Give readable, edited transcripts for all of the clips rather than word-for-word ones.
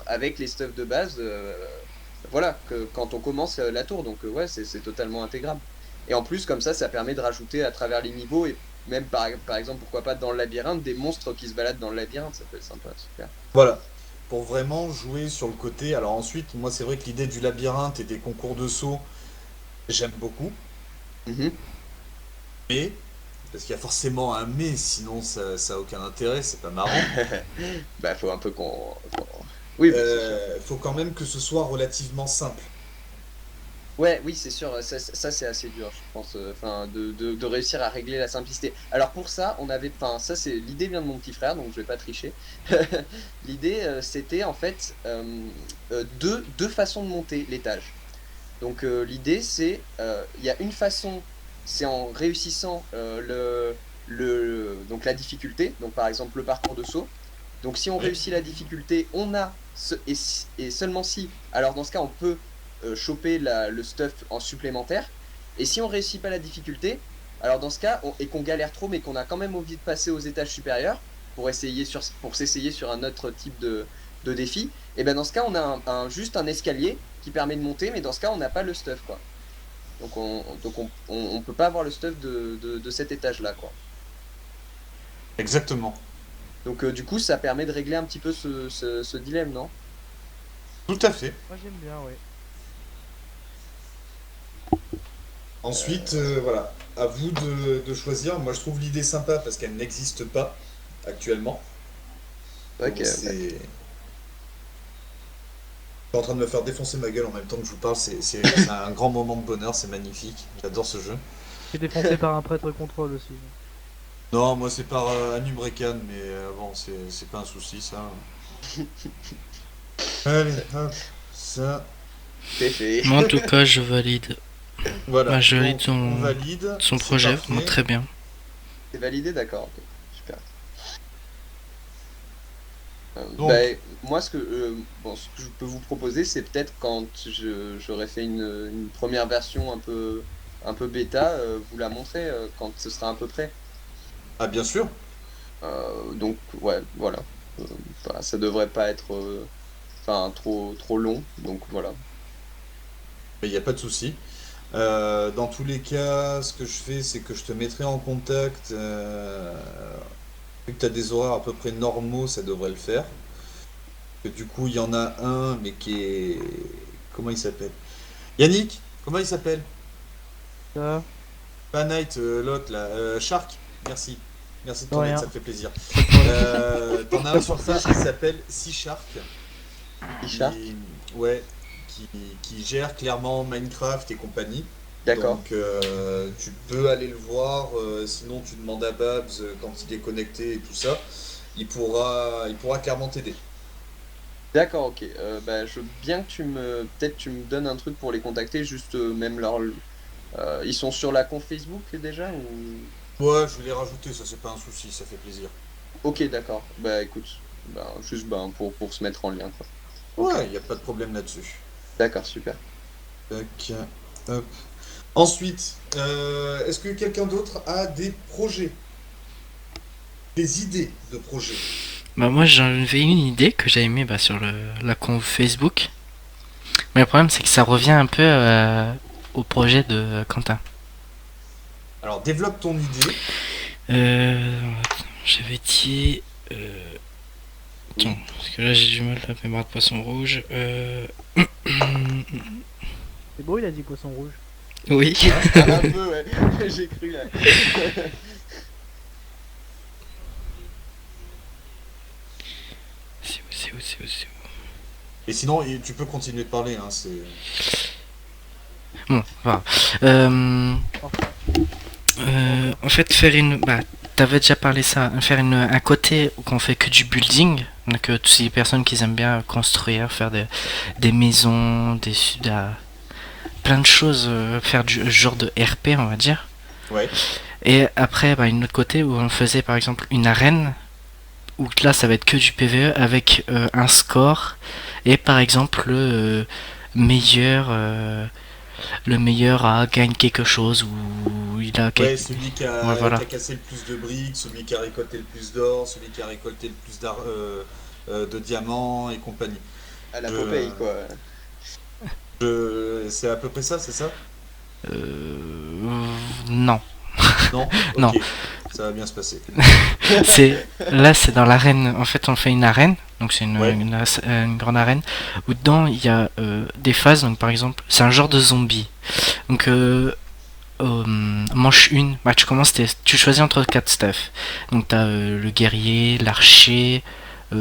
avec les stuffs de base, voilà, quand on commence la tour. Donc ouais, c'est totalement intégrable. Et en plus, comme ça permet de rajouter à travers les niveaux, et même par exemple, pourquoi pas dans le labyrinthe, des monstres qui se baladent dans le labyrinthe, ça peut être sympa, super. Voilà. Pour vraiment jouer sur le côté. Alors ensuite, moi c'est vrai que l'idée du labyrinthe et des concours de saut, j'aime beaucoup. Mhm. Mais, parce qu'il y a forcément un mais, sinon ça a aucun intérêt, c'est pas marrant. Bah, faut un peu Oui, bah, c'est sûr. Faut quand même que ce soit relativement simple. Ouais, oui, c'est sûr, ça, c'est assez dur, je pense, enfin, de réussir à régler la simplicité. Alors pour ça, enfin, ça c'est, l'idée vient de mon petit frère, donc je vais pas tricher. L'idée, c'était en fait deux façons de monter l'étage. Donc l'idée, c'est, il y a une façon, c'est en réussissant donc la difficulté, donc par exemple le parcours de saut. Donc si on Oui. réussit la difficulté, et seulement si, alors dans ce cas, on peut choper le stuff en supplémentaire. Et si on réussit pas la difficulté, alors dans ce cas, et qu'on galère trop, mais qu'on a quand même envie de passer aux étages supérieurs pour s'essayer sur un autre type de défi, et ben dans ce cas, on a juste un escalier qui permet de monter, mais dans ce cas, on n'a pas le stuff, quoi. Donc on peut pas avoir le stuff de cet étage-là, quoi. Exactement. Donc du coup, ça permet de régler un petit peu ce dilemme, non? Tout à fait. Moi j'aime bien, ouais. Ensuite, voilà, à vous de choisir. Moi, je trouve l'idée sympa parce qu'elle n'existe pas actuellement. Ok, Donc, c'est. Je suis en train de me faire défoncer ma gueule en même temps que je vous parle. C'est un grand moment de bonheur, c'est magnifique. J'adore ce jeu. Je suis défoncé par un prêtre contrôle aussi. Non, moi, c'est par Anubrekan, mais bon, c'est pas un souci, ça. Allez, hop, ça. c'est fait. Moi, en tout cas, je valide. Bah, Voilà, je valide donc on valide, son c'est projet, vraiment parfait. très bien. C'est validé, d'accord, ok. Super. Donc, Moi, bon, ce que je peux vous proposer, c'est peut-être quand j'aurai fait une première version un peu bêta, vous la montrer quand ce sera à peu près. ah, bien sûr, Donc, ouais, voilà. Euh, Ça devrait pas être enfin, trop long, donc voilà. mais il n'y a pas de souci. Dans tous les cas, ce que je fais, c'est que je te mettrai en contact. Vu que tu as des horaires à peu près normaux, ça devrait le faire. Que du coup, il y en a un, mais qui est. Comment il s'appelle? Yannick, comment il s'appelle? Ça, Pas Night, l'autre là. Shark, merci. Merci de de ton aide, rien, ça me fait plaisir. pas de problème. T'en as un sur ça qui s'appelle Sea Shark. T-Shark, Qui, ouais, qui, qui gère clairement Minecraft et compagnie. d'accord. Donc tu peux aller le voir, sinon tu demandes à Babs quand il est connecté et tout ça. Il pourra clairement t'aider. D'accord, ok. Je veux bien que peut-être tu me donnes un truc pour les contacter, juste même ils sont sur la conf Facebook déjà ou... Ouais, je vais les rajouter, ça c'est pas un souci, ça fait plaisir. Ok, d'accord. Bah écoute, juste pour se mettre en lien, quoi. Ok, Ouais, il n'y a pas de problème là-dessus. d'accord, super. Tac, hop. Ensuite, est-ce que quelqu'un d'autre a des projets, des idées de projets? Bah, moi, j'avais une idée que j'avais mis sur la conf Facebook. Mais le problème, c'est que ça revient un peu au projet de Quentin. Alors développe ton idée. J'avais dit. Attends, Oui. parce que là, j'ai du mal à la mémoire de poisson rouge. C'est beau, il a dit poisson rouge. Oui. Un peu, ouais. J'ai cru là. C'est où. Et sinon, tu peux continuer de parler, hein, c'est... Bon, voilà. Euh, Enfin, En fait, faire une. Bah, t'avais déjà parlé ça. Faire un côté où on fait que du building. Donc, toutes ces personnes qui aiment bien construire, faire des maisons, plein de choses, faire du genre de RP, on va dire. Ouais. Et après, une autre côté où on faisait par exemple une arène. Où là, ça va être que du PVE avec un score. Et par exemple, meilleur. Le meilleur a gagne quelque chose ou il a Ouais, quelque... celui Ouais, qui voilà. a cassé le plus de briques, celui qui a récolté le plus d'or, celui qui a récolté le plus de diamants et compagnie. À la Popeye, quoi. C'est à peu près ça, c'est ça? Non. Non? Non. Ok, ça va bien se passer. Là, c'est dans l'arène. En fait, on fait une arène. Donc, c'est Ouais. une grande arène. Où dedans, il y a des phases. Donc, par exemple, c'est un genre de zombie. Donc, manche 1, bah, tu choisis entre 4 stuff. Donc, t'as le guerrier, l'archer.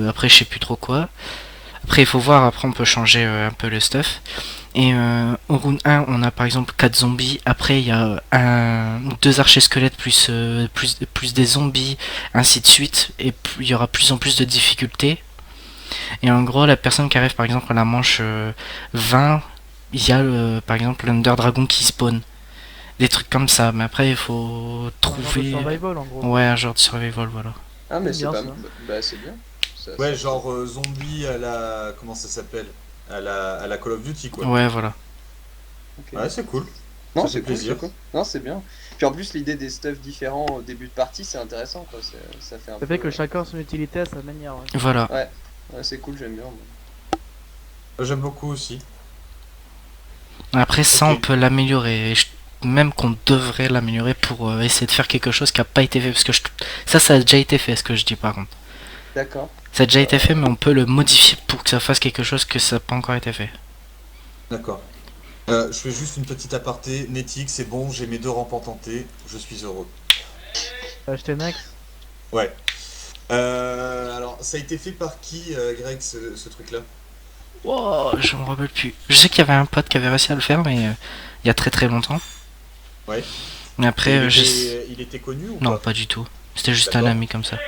Après, je sais plus trop quoi. Après, il faut voir. Après, on peut changer un peu le stuff. Et au round 1, on a par exemple 4 zombies. Après, il y a deux archers squelettes plus des zombies, ainsi de suite. Et il y aura plus en plus de difficultés. Et en gros, la personne qui arrive par exemple à la manche 20, il y a par exemple l'Under Dragon qui spawn. Des trucs comme ça. Mais après, il faut Un genre de trouver. survival en gros. Ouais, un genre de survival, voilà. Ah, mais C'est c'est bien, pas. ça. Bah, c'est bien. Ouais, genre zombie à la... Comment ça s'appelle? À la Call of Duty, quoi. Ouais, voilà. Ok. Ouais, c'est cool. Non, Ça c'est fait cool, plaisir. c'est cool. Non, c'est bien. Puis en plus, l'idée des stuffs différents au début de partie, c'est intéressant, quoi. Ça fait un Ça peu. fait que chacun a son utilité à sa manière. Ouais. Voilà. Ouais, ouais, c'est cool, j'aime bien. Moi. J'aime beaucoup aussi. Après, ça, Ok. on peut l'améliorer. Même qu'on devrait l'améliorer pour essayer de faire quelque chose qui a pas été fait. Parce que ça a déjà été fait, ce que je dis par contre. D'accord. Ça a déjà été fait, mais on peut le modifier pour que ça fasse quelque chose que ça n'a pas encore été fait. D'accord. Je fais juste une petite aparté. Netic, c'est bon, j'ai mes 2 rampes tentées. Je suis heureux. T'as acheté Max? Ouais. Alors, ça a été fait par qui, Greg, ce truc-là? Wow, je me rappelle plus. Je sais qu'il y avait un pote qui avait réussi à le faire, mais il y a très très longtemps. Ouais. Mais après, Il était connu ou non, pas? pas du tout. C'était juste un D'accord. ami comme ça.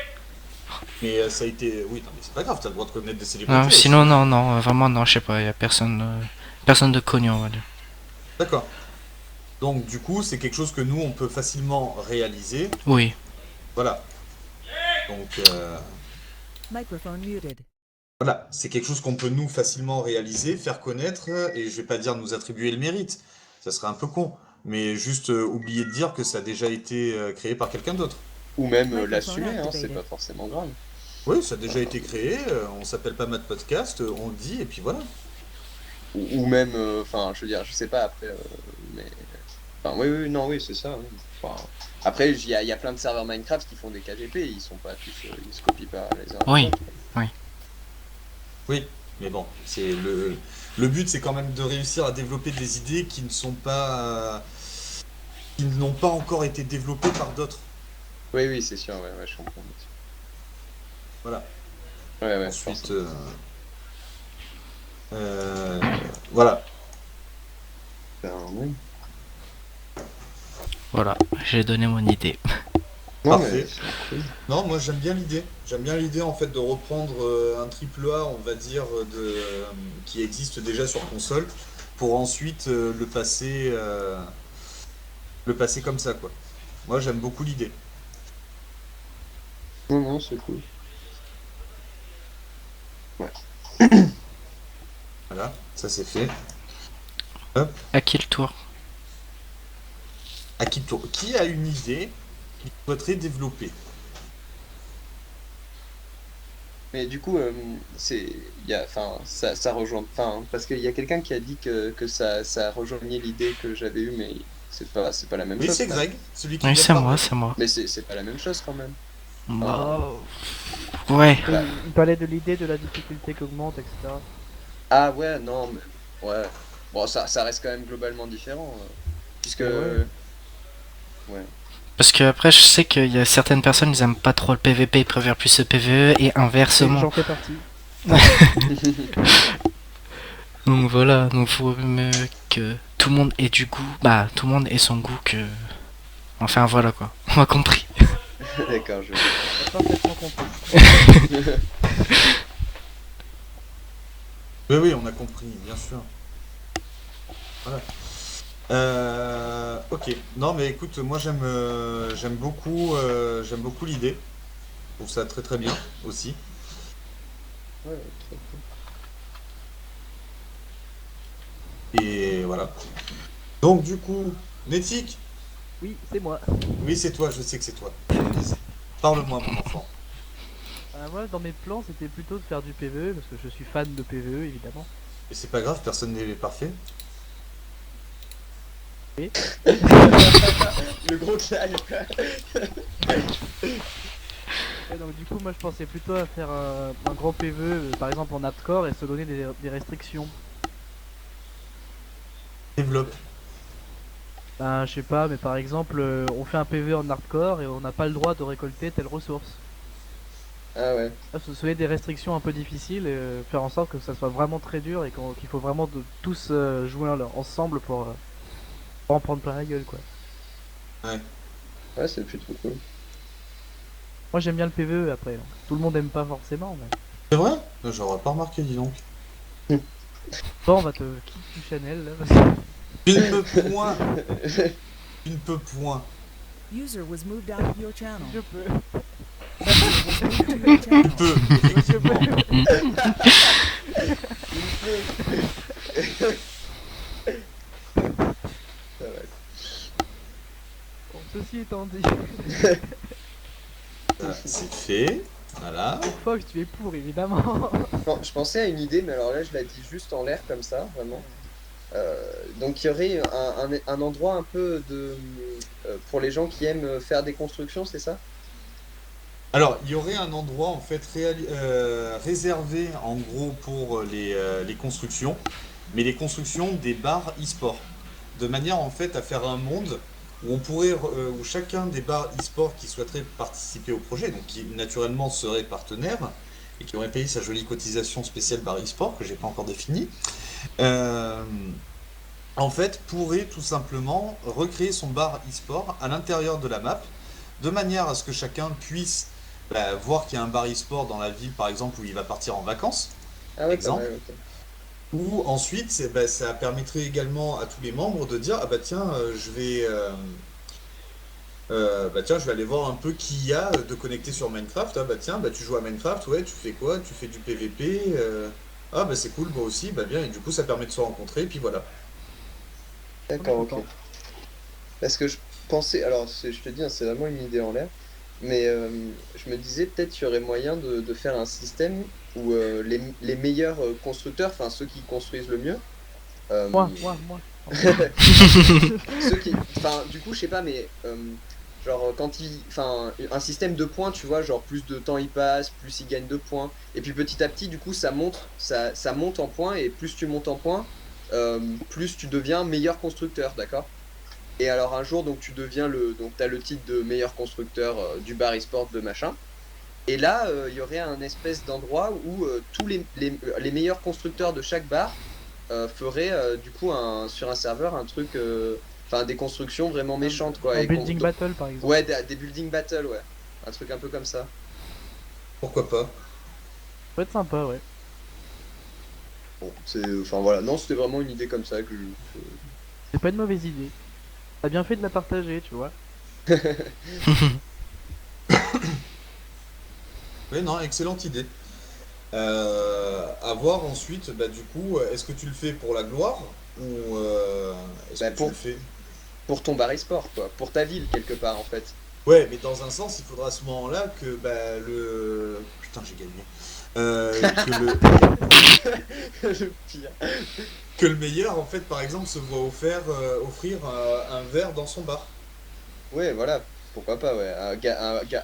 Mais ça a été... Oui, non, mais c'est pas grave, t'as le droit de connaître des célébrités Non, aussi. sinon, non, vraiment, non, je sais pas. Il y a personne de connu, on va dire. D'accord. Donc, du coup, c'est quelque chose que nous, on peut facilement réaliser. Oui, Voilà. Donc, Microphone muted. voilà, c'est quelque chose qu'on peut nous facilement réaliser, faire connaître, et je vais pas dire nous attribuer le mérite, ça serait un peu con, mais juste oublier de dire que ça a déjà été créé par quelqu'un d'autre. Ou même Microphone l'assumer, hein, c'est activated. pas forcément grave. Oui, ça a déjà été créé, on s'appelle pas Mad Podcast, on le dit, et puis voilà. Ou même, enfin, je veux dire, je sais pas après, mais. Enfin, oui, oui, non, oui, c'est ça. Oui. Enfin, après, il y a plein de serveurs Minecraft qui font des KGP, ils sont pas tous, ils se copient pas les uns les Oui. autres. Oui, mais bon, c'est le but, c'est quand même de réussir à développer des idées qui ne sont pas, qui n'ont pas encore été développées par d'autres. Oui, oui, c'est sûr, ouais, ouais, je comprends. Voilà. Ouais, ouais, je Ensuite, pense. voilà. Ben, oui. voilà, j'ai donné mon idée. Non, Parfait. mais c'est cool. Non, moi j'aime bien l'idée. J'aime bien l'idée en fait de reprendre un triple A, on va dire, qui existe déjà sur console, pour ensuite le passer comme ça, quoi. Moi j'aime beaucoup l'idée. Non, non, c'est cool. Voilà, ça c'est fait. À qui le tour? À qui tourne? Qui a une idée qu'il souhaiterait développer? Mais du coup, enfin, ça rejoint, enfin, parce qu'il y a quelqu'un qui a dit que ça rejoignait l'idée que j'avais eue, mais c'est pas la même Oui, chose. c'est quand même. Greg, celui qui Oui, vient de c'est parler. moi, c'est moi. Mais c'est pas la même chose quand même. Bah, ouais. Bah. Il parlait de l'idée de la difficulté qui augmente, etc. Ah ouais, non, mais ouais. Bon, ça reste quand même globalement différent, puisque Ouais. ouais. Parce que après, je sais qu'il y a certaines personnes, ils aiment pas trop le PVP, ils préfèrent plus le PVE et inversement. J'en fais partie. Donc voilà, donc faut mieux que tout le monde ait du goût, bah tout le monde ait son goût que. Enfin voilà quoi, on a compris. D'accord, je. T'as parfaitement compris. Oui, oui, on a compris, bien sûr. Voilà. Ok. Non, mais écoute, moi j'aime beaucoup l'idée. Je trouve ça très très bien aussi. Ouais, très cool. Et voilà. Donc du coup, Netic, Oui, c'est moi. oui c'est toi, je sais que c'est toi. Parle-moi mon enfant. Moi, dans mes plans, c'était plutôt de faire du PvE, parce que je suis fan de PvE, évidemment. Et c'est pas grave, personne n'est parfait. Le gros claque. Et donc du coup, moi, je pensais plutôt à faire un grand PvE, par exemple en hardcore, et se donner des restrictions. Développe. Ben, je sais pas, mais par exemple, on fait un PvE en hardcore et on n'a pas le droit de récolter telle ressource. Ah ouais. Se donner des restrictions un peu difficiles et faire en sorte que ça soit vraiment très dur et qu'il faut vraiment tous jouer ensemble pour en prendre plein la gueule, quoi. Ouais, c'est plutôt cool. Moi, j'aime bien le PvE après. Donc. Tout le monde aime pas forcément, mais. C'est vrai? J'aurais pas remarqué, dis donc. Bon, on va te quitter du Chanel là. Parce que... Tu ne peux point. Tu ne peux point. User was moved out of your channel. Je peux. User was moved to your Tu channel. peux, effectivement. Ça va. Bon, ceci étant dit, Voilà, c'est fait. Voilà. Fox, tu es pour évidemment. Non, je pensais à une idée, mais alors là, je la dis juste en l'air comme ça, vraiment. Donc il y aurait un endroit un peu pour les gens qui aiment faire des constructions, c'est ça? Alors, il y aurait un endroit en fait réservé en gros pour les constructions, mais les constructions des bars e-sport, de manière en fait à faire un monde où on pourrait, où chacun des bars e-sport qui souhaiterait participer au projet, donc qui naturellement serait partenaire et qui aurait payé sa jolie cotisation spéciale bar e-sport que j'ai pas encore définie, euh, en fait pourrait tout simplement recréer son bar e-sport à l'intérieur de la map, de manière à ce que chacun puisse voir qu'il y a un bar e-sport dans la ville, par exemple, où il va partir en vacances, Ah ouais, pas exemple. mal, ok. Ou ensuite, ça permettrait également à tous les membres de dire, ah bah tiens, je vais aller voir un peu qui y a de connecté sur Minecraft. Ah bah tiens, bah tu joues à Minecraft, ouais, tu fais quoi? Tu fais du PVP? Ah bah c'est cool, moi aussi, bah bien, et du coup ça permet de se rencontrer, et puis voilà. D'accord, On est ok. content. Parce que je pensais, alors je te dis, hein, c'est vraiment une idée en l'air, mais je me disais peut-être qu'il y aurait moyen de faire un système où les meilleurs constructeurs, enfin ceux qui construisent le mieux, Moi. ceux qui, enfin du coup je sais pas, mais genre enfin un système de points, tu vois, genre plus de temps il passe, plus il gagne de points, et puis petit à petit du coup ça monte en points, et plus tu montes en points, plus tu deviens meilleur constructeur, d'accord? Et alors un jour, donc tu deviens donc t'as le titre de meilleur constructeur du bar e-sport de machin. Et là, il y aurait un espèce d'endroit où tous les meilleurs constructeurs de chaque bar feraient du coup sur un serveur un truc, enfin des constructions vraiment méchantes quoi. Un Et building battle par exemple. ouais, des building battle, ouais, un truc un peu comme ça. Pourquoi pas? Ça peut être sympa, ouais. Bon, enfin voilà, non, c'était vraiment une idée comme ça que C'est pas une mauvaise idée. T'as bien fait de la partager, tu vois. Oui, non, excellente idée. À voir ensuite, bah du coup, est-ce que tu le fais pour la gloire ou est-ce Bah, que tu le fais? pour ton bar e-sport quoi, pour ta ville quelque part en fait. Ouais, mais dans un sens, il faudra à ce moment-là que Putain, j'ai gagné. Le pire. Que le meilleur, en fait, par exemple, se voit offrir un verre dans son bar. Ouais, voilà, pourquoi pas, ouais.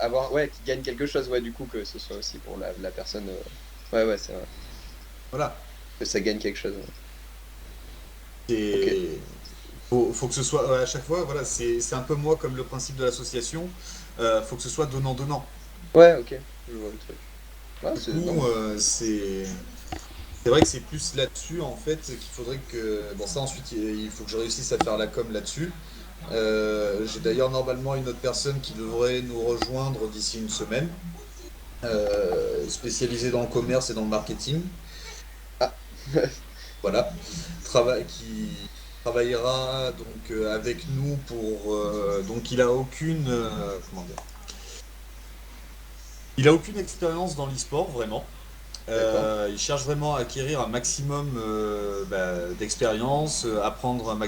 Avoir, ouais, qui gagne quelque chose, ouais, du coup, que ce soit aussi pour la personne. Ouais, ouais, c'est vrai. Voilà. Que ça gagne quelque chose. Ouais. Et faut que ce soit à chaque fois, voilà, c'est un peu moi comme le principe de l'association. Faut que ce soit donnant-donnant. Ouais, ok, je vois le truc. Ouais, Du c'est coup, non. c'est vrai que c'est plus là-dessus en fait qu'il faudrait que. Bon, ça ensuite, il faut que je réussisse à faire la com là-dessus. J'ai d'ailleurs normalement une autre personne qui devrait nous rejoindre d'ici une semaine, spécialisée dans le commerce et dans le marketing. Ah, Voilà, qui travaillera donc avec nous pour. Donc il a aucune. Comment dire? Il a aucune expérience dans l'e-sport vraiment. d'accord. Il cherche vraiment à acquérir un maximum d'expérience, apprendre un maximum